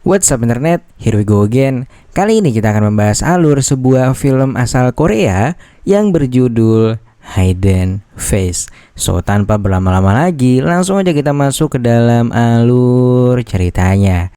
What's up internet, here we go again. Kali ini kita akan membahas alur sebuah film asal Korea yang berjudul Hidden Face. So tanpa berlama-lama lagi, langsung aja kita masuk ke dalam alur ceritanya.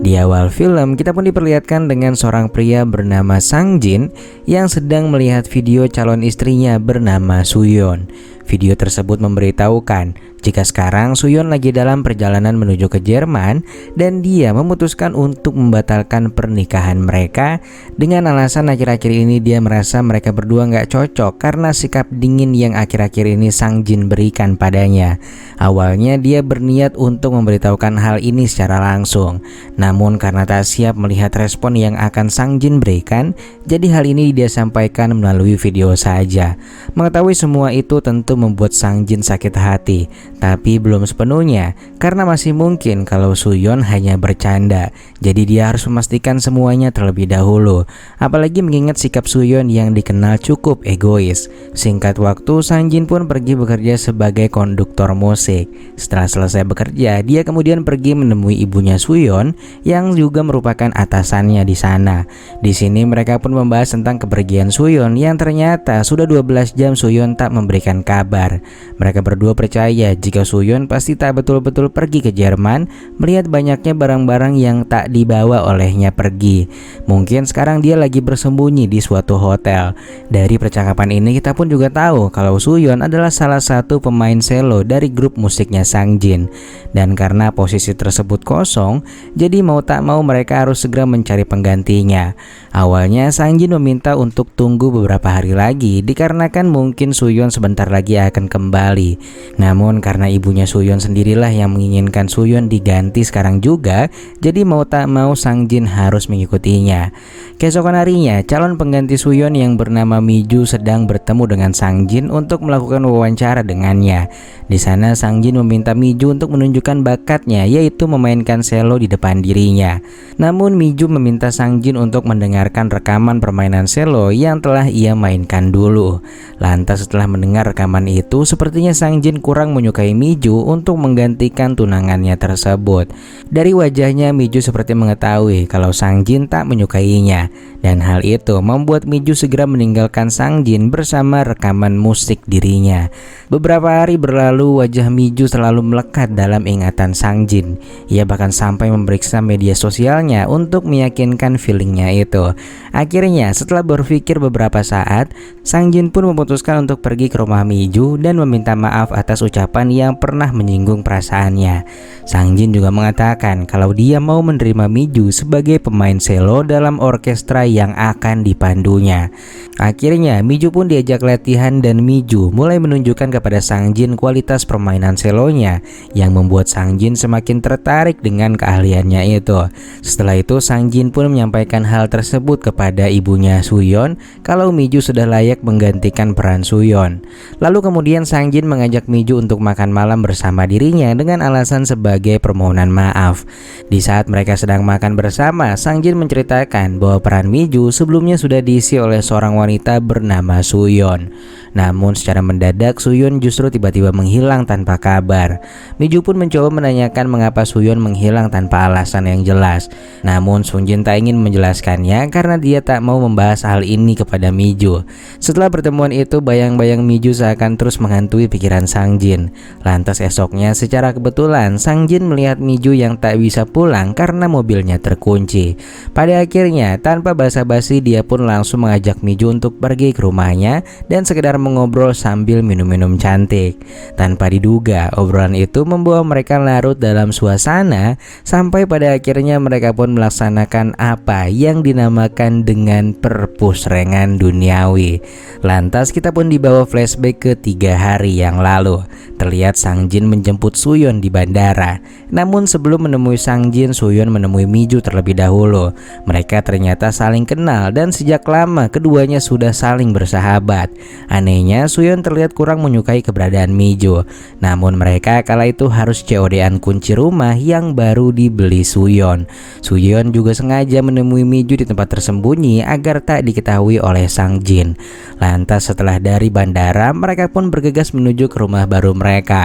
Di awal film, kita pun diperlihatkan dengan seorang pria bernama Sang Jin yang sedang melihat video calon istrinya bernama Suyeon. Video tersebut memberitahukan jika sekarang Suyeon lagi dalam perjalanan menuju ke Jerman dan dia memutuskan untuk membatalkan pernikahan mereka dengan alasan akhir-akhir ini dia merasa mereka berdua nggak cocok karena sikap dingin yang akhir-akhir ini Sang Jin berikan padanya. Awalnya dia berniat untuk memberitahukan hal ini secara langsung, namun karena tak siap melihat respon yang akan Sang Jin berikan, jadi hal ini dia sampaikan melalui video saja. Mengetahui semua itu tentu membuat Sang Jin sakit hati, tapi belum sepenuhnya karena masih mungkin kalau Suyeon hanya bercanda. Jadi dia harus memastikan semuanya terlebih dahulu, apalagi mengingat sikap Suyeon yang dikenal cukup egois. Singkat waktu, Sang Jin pun pergi bekerja sebagai konduktor musik. Setelah selesai bekerja, dia kemudian pergi menemui ibunya Suyeon yang juga merupakan atasannya di sana. Di sini mereka pun membahas tentang kepergian Suyeon yang ternyata sudah 12 jam Suyeon tak memberikan kabar. Mereka berdua percaya jika Suyeon pasti tak betul-betul pergi ke Jerman melihat banyaknya barang-barang yang tak dibawa olehnya pergi. Mungkin sekarang dia lagi bersembunyi di suatu hotel. Dari percakapan ini kita pun juga tahu kalau Suyeon adalah salah satu pemain selo dari grup musiknya Sang Jin. Dan karena posisi tersebut kosong, jadi mau tak mau mereka harus segera mencari penggantinya. Awalnya Sang Jin meminta untuk tunggu beberapa hari lagi dikarenakan mungkin Suyeon sebentar lagi akan kembali. Namun karena ibunya Suyeon sendirilah yang menginginkan Suyeon diganti sekarang juga, jadi mau tak mau Sang Jin harus mengikutinya. Keesokan harinya, calon pengganti Suyeon yang bernama Miju sedang bertemu dengan Sang Jin untuk melakukan wawancara dengannya. Di sana Sang Jin meminta Miju untuk menunjukkan bakatnya, yaitu memainkan selo di depan dirinya. Namun Miju meminta Sang Jin untuk mendengarkan rekaman permainan selo yang telah ia mainkan dulu. Lantas setelah mendengar rekaman itu, sepertinya Sang Jin kurang menyukai Miju untuk menggantikan tunangannya tersebut. Dari wajahnya Miju seperti mengetahui kalau Sang Jin tak menyukainya, dan hal itu membuat Miju segera meninggalkan Sang Jin bersama rekaman musik dirinya. Beberapa hari berlalu, wajah Miju selalu melekat dalam ingatan Sang Jin. Ia bahkan sampai memeriksa media sosialnya untuk meyakinkan feelingnya itu. Akhirnya setelah berpikir beberapa saat, Sang Jin pun memutuskan untuk pergi ke rumah Miju dan meminta maaf atas ucapan yang pernah menyinggung perasaannya. Sang Jin juga mengatakan kalau dia mau menerima Miju sebagai pemain selo dalam orkestra yang akan dipandunya. Akhirnya Miju pun diajak latihan dan Miju mulai menunjukkan kepada Sang Jin kualitas permainan selonya yang membuat Sang Jin semakin tertarik dengan keahliannya itu. Setelah itu Sang Jin pun menyampaikan hal tersebut kepada ibunya Suyeon kalau Miju sudah layak menggantikan peran Suyeon. Lalu kemudian Sang Jin mengajak Miju untuk makan malam bersama dirinya dengan alasan sebagai permohonan maaf. Di saat mereka sedang makan bersama, Sang Jin menceritakan bahwa peran Miju sebelumnya sudah diisi oleh seorang wanita bernama Suyeon. Namun secara mendadak Suyeon justru tiba-tiba menghilang tanpa kabar. Miju pun mencoba menanyakan mengapa Suyeon menghilang tanpa alasan yang jelas. Namun Sang Jin tak ingin menjelaskannya karena dia tak mau membahas hal ini kepada Miju. Setelah pertemuan itu, bayang-bayang Miju seakan terus menghantui pikiran Sang Jin. Lantas esoknya secara kebetulan Sang Jin melihat Miju yang tak bisa pulang karena mobilnya terkunci. Pada akhirnya tanpa basa-basi dia pun langsung mengajak Miju untuk pergi ke rumahnya dan sekedar mengobrol sambil minum-minum cantik. Tanpa diduga, obrolan itu membawa mereka larut dalam suasana sampai pada akhirnya mereka pun melaksanakan apa yang dinamakan dengan perpusrengan duniawi. Lantas kita pun dibawa flashback ke 3 hari yang lalu. Terlihat terlihat Sang Jin menjemput Suyeon di bandara. Namun sebelum menemui Sang Jin, Suyeon menemui Miju terlebih dahulu. Mereka ternyata saling kenal dan sejak lama keduanya sudah saling bersahabat. Anehnya Suyeon terlihat kurang menyukai keberadaan Miju. Namun mereka kala itu harus COD-an kunci rumah yang baru dibeli Suyeon. Suyeon juga sengaja menemui Miju di tempat tersembunyi agar tak diketahui oleh Sang Jin. Lantas setelah dari bandara, mereka pun bergegas menuju ke rumah baru mereka.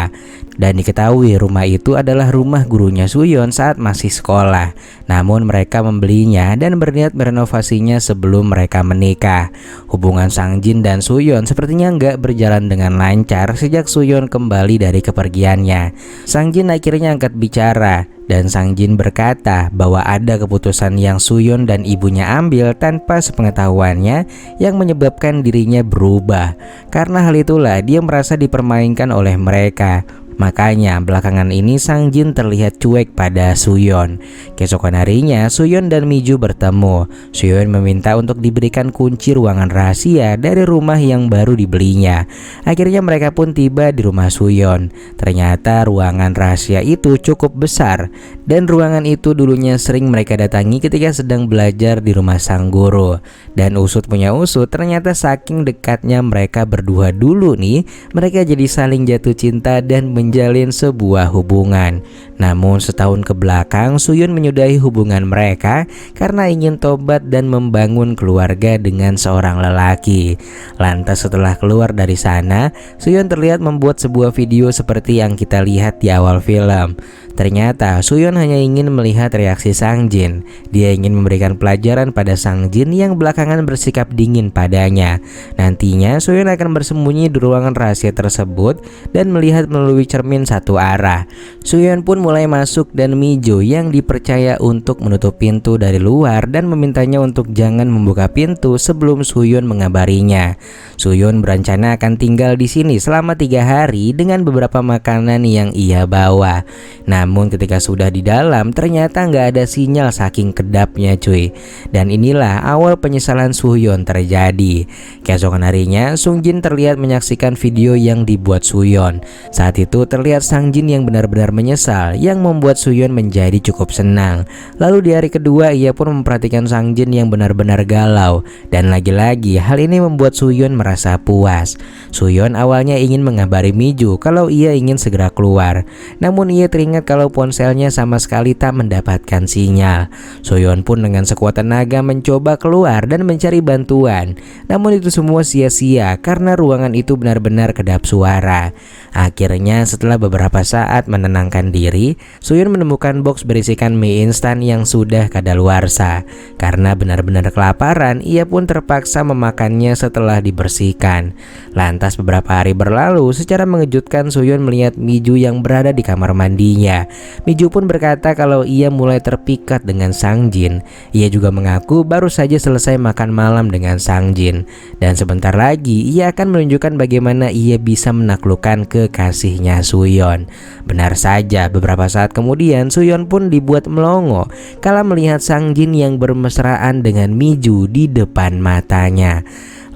Dan diketahui rumah itu adalah rumah gurunya Suyeon saat masih sekolah. Namun mereka membelinya dan berniat merenovasinya sebelum mereka menikah. Hubungan Sang Jin dan Suyeon sepertinya nggak berjalan dengan lancar sejak Suyeon kembali dari kepergiannya. Sang Jin akhirnya angkat bicara. Dan Sang Jin berkata bahwa ada keputusan yang Suyeon dan ibunya ambil tanpa sepengetahuannya yang menyebabkan dirinya berubah. Karena hal itulah dia merasa dipermainkan oleh mereka. Makanya belakangan ini Sang Jin terlihat cuek pada Suyeon. Keesokan harinya Suyeon dan Miju bertemu. Suyeon meminta untuk diberikan kunci ruangan rahasia dari rumah yang baru dibelinya. Akhirnya mereka pun tiba di rumah Suyeon. Ternyata ruangan rahasia itu cukup besar. Dan ruangan itu dulunya sering mereka datangi ketika sedang belajar di rumah sang guru. Dan usut punya usut, ternyata saking dekatnya mereka berdua dulu nih, mereka jadi saling jatuh cinta dan menjalin sebuah hubungan. Namun setahun ke belakang Suyeon menyudahi hubungan mereka karena ingin tobat dan membangun keluarga dengan seorang lelaki. Lantas setelah keluar dari sana, Suyeon terlihat membuat sebuah video seperti yang kita lihat di awal film. Ternyata Suyeon hanya ingin melihat reaksi Sang Jin. Dia ingin memberikan pelajaran pada Sang Jin yang belakangan bersikap dingin padanya. Nantinya Suyeon akan bersembunyi di ruangan rahasia tersebut dan melihat melalui cermin satu arah. Suyeon pun mulai masuk dan Miju yang dipercaya untuk menutup pintu dari luar dan memintanya untuk jangan membuka pintu sebelum Suyeon mengabarinya. Suyeon berencana akan tinggal di sini selama 3 hari dengan beberapa makanan yang ia bawa. Namun ketika sudah di dalam ternyata nggak ada sinyal saking kedapnya cuy. Dan inilah awal penyesalan Suyeon terjadi. Keesokan harinya Sung Jin terlihat menyaksikan video yang dibuat Suyeon. Saat itu terlihat Sang Jin yang benar-benar menyesal, yang membuat Suyeon menjadi cukup senang. Lalu di hari kedua ia pun memperhatikan Sang Jin yang benar-benar galau. Dan lagi-lagi hal ini membuat Suyeon merasa puas. Suyeon awalnya ingin mengabari Miju kalau ia ingin segera keluar. Namun ia teringat kalau ponselnya sama sekali tak mendapatkan sinyal. Suyeon pun dengan sekuat tenaga mencoba keluar dan mencari bantuan. Namun itu semua sia-sia karena ruangan itu benar-benar kedap suara. Akhirnya setelah beberapa saat menenangkan diri, Suyeon menemukan box berisikan mie instan yang sudah kadaluarsa. Karena benar-benar kelaparan, ia pun terpaksa memakannya setelah dibersihkan. Lantas beberapa hari berlalu, secara mengejutkan Suyeon melihat Miju yang berada di kamar mandinya. Miju pun berkata kalau ia mulai terpikat dengan Sang Jin. Ia juga mengaku baru saja selesai makan malam dengan Sang Jin. Dan sebentar lagi ia akan menunjukkan bagaimana ia bisa menaklukkan kekasihnya Suyeon. Benar saja, beberapa saat kemudian Suyeon pun dibuat melongo kala melihat Sang Jin yang bermesraan dengan Miju di depan matanya.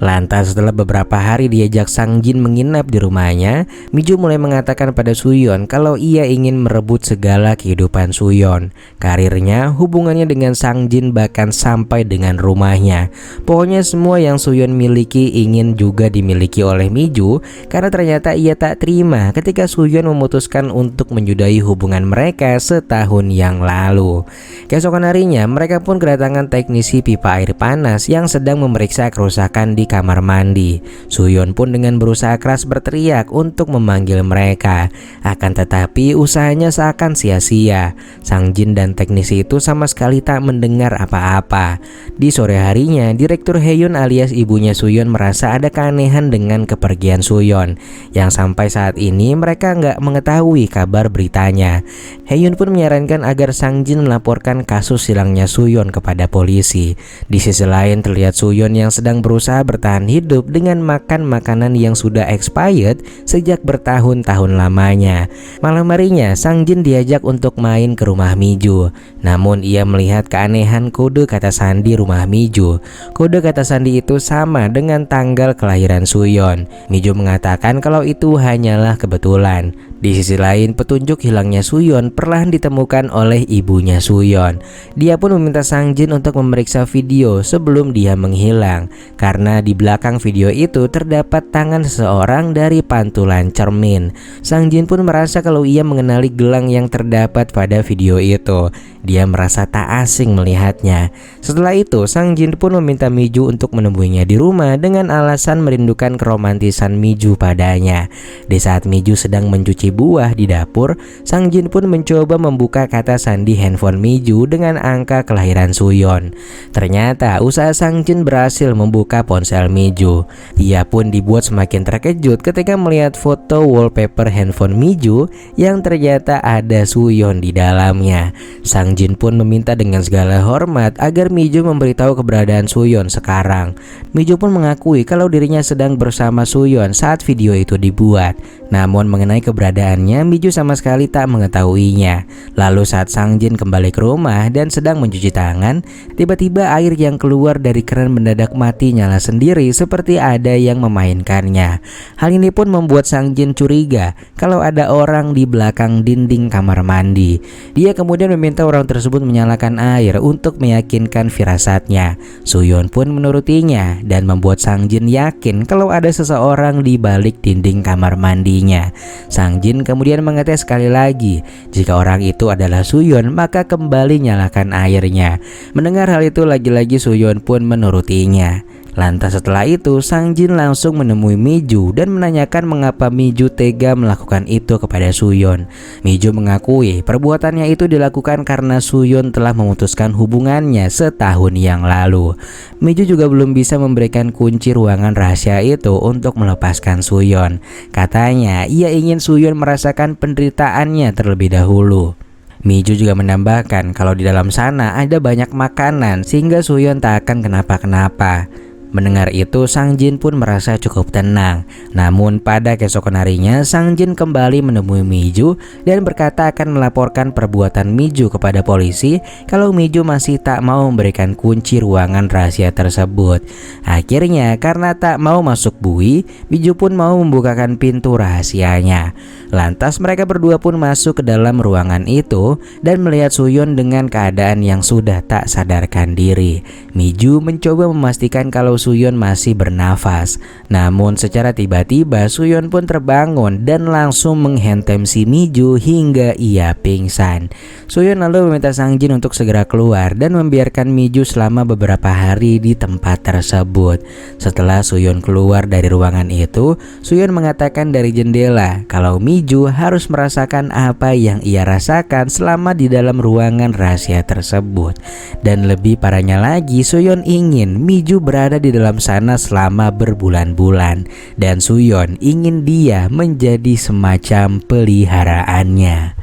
Lantas setelah beberapa hari diajak Sang Jin menginap di rumahnya, Miju mulai mengatakan pada Suyeon kalau ia ingin merebut segala kehidupan Suyeon, karirnya, hubungannya dengan Sang Jin, bahkan sampai dengan rumahnya. Pokoknya semua yang Suyeon miliki ingin juga dimiliki oleh Miju, karena ternyata ia tak terima ketika Suyeon memutuskan untuk menyudahi hubungan mereka setahun yang lalu. Keesokan harinya mereka pun kedatangan teknisi pipa air panas yang sedang memeriksa kerusakan di kamar mandi. Suyeon pun dengan berusaha keras berteriak untuk memanggil mereka. Akan tetapi usahanya seakan sia-sia. Sang Jin dan teknisi itu sama sekali tak mendengar apa-apa. Di sore harinya, Direktur Haeyoon alias ibunya Suyeon merasa ada keanehan dengan kepergian Suyeon, yang sampai saat ini mereka nggak mengetahui kabar beritanya. Haeyoon pun menyarankan agar Sang Jin melaporkan kasus hilangnya Suyeon kepada polisi. Di sisi lain terlihat Suyeon yang sedang berusaha bertahan hidup dengan makan makanan yang sudah expired sejak bertahun-tahun lamanya. Malam harinya Sang Jin diajak untuk main ke rumah Miju. Namun ia melihat keanehan kode kata sandi rumah Miju. Kode kata sandi itu sama dengan tanggal kelahiran Suyeon. Miju mengatakan kalau itu hanyalah kebetulan. Di sisi lain, petunjuk hilangnya Suyeon perlahan ditemukan oleh ibunya Suyeon. Dia pun meminta Sang Jin untuk memeriksa video sebelum dia menghilang, karena di belakang video itu terdapat tangan seseorang dari pantulan cermin. Sang Jin pun merasa kalau ia mengenali gelang yang terdapat pada video itu. Dia merasa tak asing melihatnya. Setelah itu, Sang Jin pun meminta Miju untuk menemuinya di rumah dengan alasan merindukan keromantisan Miju padanya. Di saat Miju sedang mencuci buah di dapur, Sang Jin pun mencoba membuka kata sandi handphone Miju dengan angka kelahiran Suyeon. Ternyata usaha Sang Jin berhasil membuka ponsel Miju. Ia pun dibuat semakin terkejut ketika melihat foto wallpaper handphone Miju yang ternyata ada Suyeon di dalamnya. Sang Jin pun meminta dengan segala hormat agar Miju memberitahu keberadaan Suyeon sekarang. Miju pun mengakui kalau dirinya sedang bersama Suyeon saat video itu dibuat. Namun mengenai keberadaannya, Miju sama sekali tak mengetahuinya. Lalu saat Sang Jin kembali ke rumah dan sedang mencuci tangan, tiba-tiba air yang keluar dari keran mendadak mati nyala sendiri seperti ada yang memainkannya. Hal ini pun membuat Sang Jin curiga kalau ada orang di belakang dinding kamar mandi. Dia kemudian meminta orang tersebut menyalakan air untuk meyakinkan firasatnya. Suyeon pun menurutinya dan membuat Sang Jin yakin kalau ada seseorang di balik dinding kamar mandinya. Sang Jin kemudian mengetes sekali lagi. Jika orang itu adalah Suyeon, maka kembali nyalakan airnya. Mendengar hal itu lagi-lagi Suyeon pun menurutinya. Lantas setelah itu Sang Jin langsung menemui Miju dan menanyakan mengapa Miju tega melakukan itu kepada Suyeon. Miju mengakui perbuatannya itu dilakukan karena Suyeon telah memutuskan hubungannya setahun yang lalu. Miju juga belum bisa memberikan kunci ruangan rahasia itu untuk melepaskan Suyeon. Katanya ia ingin Suyeon merasakan penderitaannya terlebih dahulu. Miju juga menambahkan kalau di dalam sana ada banyak makanan sehingga Suyeon tak akan kenapa-kenapa. Mendengar itu, Sang Jin pun merasa cukup tenang. Namun pada keesokan harinya, Sang Jin kembali menemui Miju dan berkata akan melaporkan perbuatan Miju kepada polisi kalau Miju masih tak mau memberikan kunci ruangan rahasia tersebut. Akhirnya, karena tak mau masuk bui, Miju pun mau membukakan pintu rahasianya. Lantas mereka berdua pun masuk ke dalam ruangan itu dan melihat Suyeon dengan keadaan yang sudah tak sadarkan diri. Miju mencoba memastikan kalau Suyeon masih bernafas. Namun secara tiba-tiba Suyeon pun terbangun dan langsung menghentem si Miju hingga ia pingsan. Suyeon lalu meminta Sang Jin untuk segera keluar dan membiarkan Miju selama beberapa hari di tempat tersebut. Setelah Suyeon keluar dari ruangan itu, Suyeon mengatakan dari jendela kalau Miju harus merasakan apa yang ia rasakan selama di dalam ruangan rahasia tersebut. Dan lebih parahnya lagi, Suyeon ingin Miju berada di dalam sana selama berbulan-bulan dan Suyeon ingin dia menjadi semacam peliharaannya.